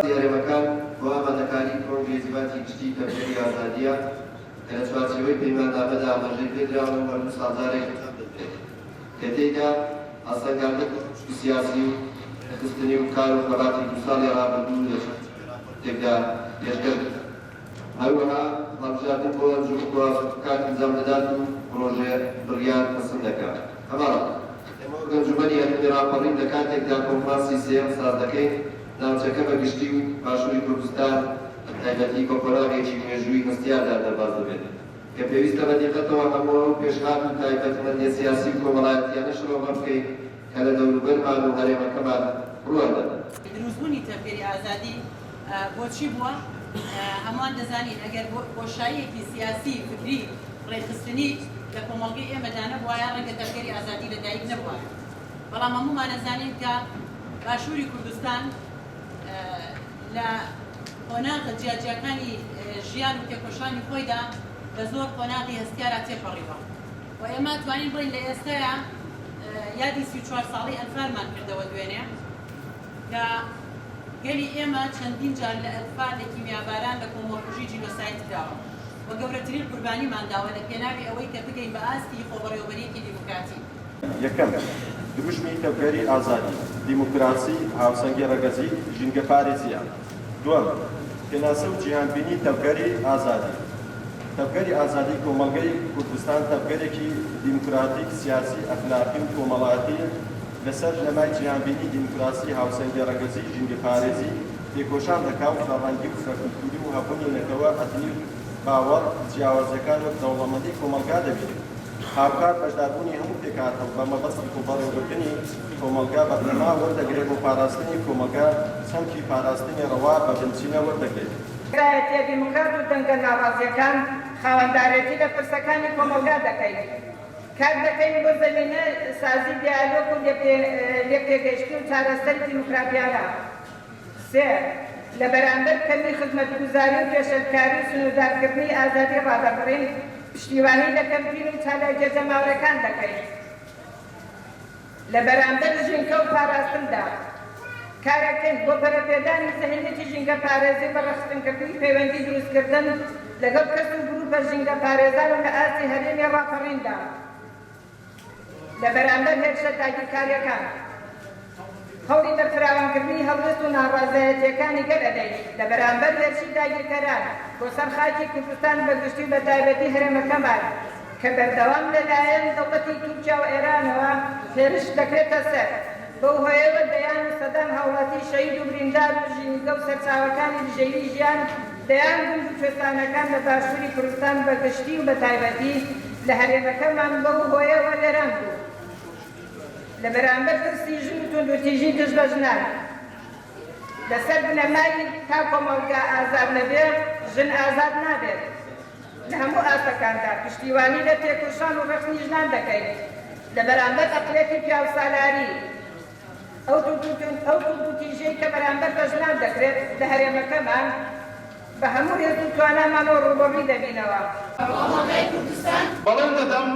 دیارەکان بۆ ئامادەکاری کۆنگرێزیباتی گشتی تەمبەری ئازادیە کە لە چوارچێوەی پەیماننامەدا ئاماژەی پێدراوە و هەرموو سازارێک بکرێت کە تێیدا ئاسانکاردن سیاسی و خستنی و کار و خەباتی دو ساڵی ڕابردوو لە تێکدا پێشکەش هەروەها هەڵبژاردن بۆ ئەنجومەن ئەنجام دەدات و پرۆژێ بڕیار پەسەند دەکات. هەماڵە ئێمە ئەنجومەنی هەرێمی ڕاپەڕین لە کاتێکدا کۆنفرانسی سێم ساز دەکەین ناوچەکە بە گشتی و باشووری کوردستان تایبەتی کۆپەرانێکی مێژووی هەستیاردا دەرباز دەبێت کە پێویستە بە دقەتەوە هەموو و پێشهات و تایبەتمەندی سیاسی و کۆمەڵایەتیانە شڕۆڤە بکەین کە لە دەوروبەرمان و هەرێمەکەمان ڕواندا. دروستبوونی تەمبەری ئازادی بۆچی بووە؟ هەمووان دەزانین ئەگەر بۆشاییەکی سیاسی فکری ڕێخستنی لە کۆمەڵگەی ئێمەدا نەبوایە ڕەنگە تەمبەری ئازادی لەدایک نەبوایە. بەڵام هەموومان دەزانین کە باشووری کوردستان لە قۆناغە جیاجیەکانی ژیان و تێکۆشانی خۆیدا بە زۆر قۆناغی هەستیارە تێپەڕیوە و ئێمە توانین بڵین لە ئێستاە یادی 34 ساڵی ئەنفارمان کردەوە دوێنێ کە گەلی ئێمە چەندین جار لە ئەنفار لە کیمیاباران لە کۆمەڵکوژی جینۆساید کراوە و گەورەترین قوربانیمان داوە لە پێناوی ئەوەی کە بگەین بە ئاستی خۆبەڕێوەبەریەکی دیموکراتی. یەکەم دروشمی تەمبەری ئازادی دیموکراسی هاوسەنگی ڕەگەزی ژینگە پارێزیە. دووەم پێناسە و جیهانبینی تەمبەری ئازادی. تەمبەری ئازادی کۆمەڵگەی کوردستان تەمبەرێکی دیموکراتیک سیاسی ئەخلاقی و کۆمەڵایەتی لەسەر لەمای جیهانبینی دیموکراسی هاوسەنگی ڕەگەزی ژینگە پارێزی تێکۆشان دەکات و فەڕەنگی و فەرهەنگی و هەبوونی نەتەوە ئەتنی باوەڕ جیاوازەکان و دەوڵەمەندی کۆمەلگا دەبێت. هاوکار بەشداربوونی هەموو پێکهاتەوە بە مەبەستی کۆبەڕێوەبردننی کۆمەلگا بەرنەما وەردەگرێت بۆ پاراستنی کۆمەلگا چەندی پاراستنی ڕەوا بە بنچینە وەردەگرێت. کرایەتیە دیموکرات و دەنگە ناڕازیەکان خاوەندارێتی لە پرسەکانی کۆمەلگا دەکەین. کار دەکەین بۆ زەمینە سازی دیالۆگ و لێپێگەشتی و چارەسەری دیموکراتیانە. سێ لە بەرامبەر کەمی خزمەتگوزاری و پێشەرکاری و سنوردارکردنی ئازادی ڕادەبڕین پشتیوانی لە کەمپین و چالاکیە جەماوەرەکان دەکەین. لە بەرامبەر ژینگە و پاراستندا کارەکەین بۆ بەرەپێدانی زەهێنێتی ژینگە پارێزی بە ڕەخستنکردنی پەیوەندی دروستکردن لەگەڵ کەس و گروپە ژینگە پارێزان و لە ئاستی هەرێمی ڕاپەڕیندا. لە بەرامبەر هێرشە داگیرکاریەکان هەوڵی بەرفراوانکردنی هەڵوێست و ناڕازایەتیەکانی گەلەدەین لە بەرامبەر هێرشی داگیرکەران بۆ سەر خاکی کوردستان بەگشتی بە تایبەتی هەرێمەکەمان کە بەردەوام لەلایەن دەوڵەتی تورکیا و ئێرانەوە هێرش دەکرێتە سەر بەو هۆیەوە دەیان و سەدان هاوڵاتی شەهید و بریندار و ژینگە و سەرچاوەکانی دژەیی ژیان دەیان گوند و کوێستانەکان لە باشووری کوردستان بەگشتی و بە تایبەتی لە هەرێمەکەمان بەو هۆیەوە لێران بوو. لە بەرامبەر ترسی ژن و توندوتیژی دژ بە ژنان لەسەر بنەمای تا کۆمەلگا ئازاد نەبێ ژن ئازاد نابێت. لە هەموو ئاستەکاندا پشتیوانی لە تێکۆشان و ڕەخنی ژنان دەکەین لە بەرامبەر ئەقلێتی پیا و سالاری ئەو توندوتیژەی کە بەرامبەر بە ژنان دەکرێت لە هەرێمەکەمان بە هەموو هێز و توانامانەوە ڕووبەڕووی دەبینەوە. بەڵێن دەدەم